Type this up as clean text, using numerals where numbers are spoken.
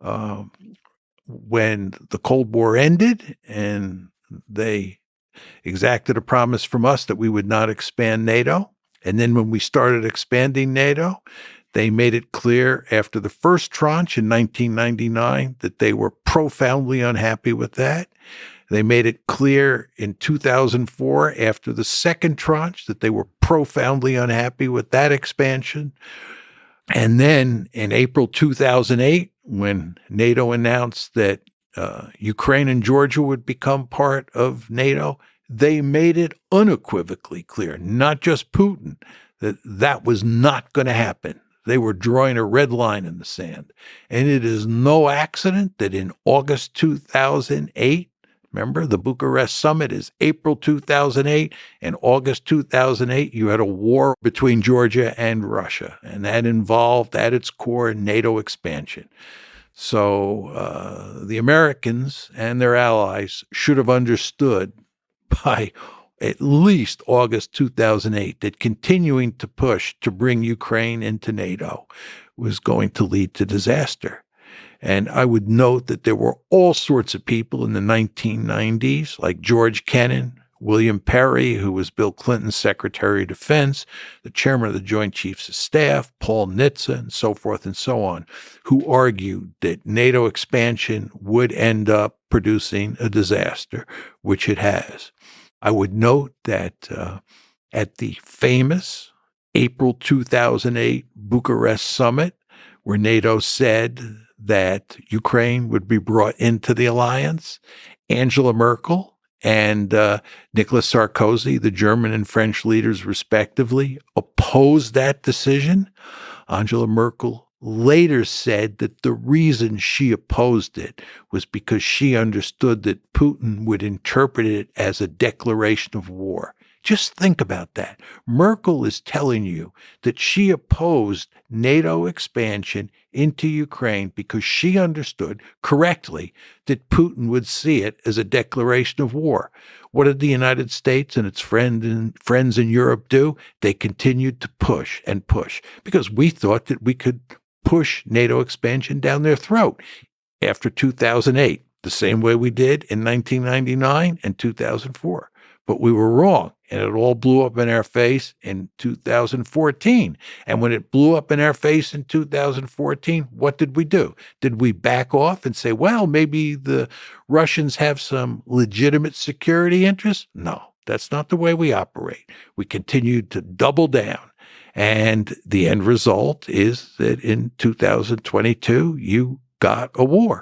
um, when the Cold War ended and they exacted a promise from us that we would not expand NATO. And then when we started expanding NATO, they made it clear after the first tranche in 1999 that they were profoundly unhappy with that. They made it clear in 2004 after the second tranche that they were profoundly unhappy with that expansion. And then in April 2008, when NATO announced that Ukraine and Georgia would become part of NATO, they made it unequivocally clear, not just Putin, that that was not going to happen. They were drawing a red line in the sand. And it is no accident that in August 2008, remember, the Bucharest summit is April 2008, and August 2008, you had a war between Georgia and Russia, and that involved at its core NATO expansion. So the Americans and their allies should have understood by at least August 2008 that continuing to push to bring Ukraine into NATO was going to lead to disaster. And I would note that there were all sorts of people in the 1990s, like George Kennan, William Perry, who was Bill Clinton's Secretary of Defense, the chairman of the Joint Chiefs of Staff, Paul Nitze, and so forth and so on, who argued that NATO expansion would end up producing a disaster, which it has. I would note that at the famous April 2008 Bucharest summit, where NATO said that Ukraine would be brought into the alliance, Angela Merkel and Nicolas Sarkozy, the German and French leaders respectively, opposed that decision. Angela Merkel later said that the reason she opposed it was because she understood that Putin would interpret it as a declaration of war. Just think about that. Merkel is telling you that she opposed NATO expansion into Ukraine because she understood correctly that Putin would see it as a declaration of war. What did the United States and its friends in Europe do? They continued to push and push because we thought that we could push NATO expansion down their throat after 2008, the same way we did in 1999 and 2004. But we were wrong, and it all blew up in our face in 2014. And when it blew up in our face in 2014, what did we do? Did we back off and say, well, maybe the Russians have some legitimate security interests? No, that's not the way we operate. We continued to double down. And the end result is that in 2022, you got a war.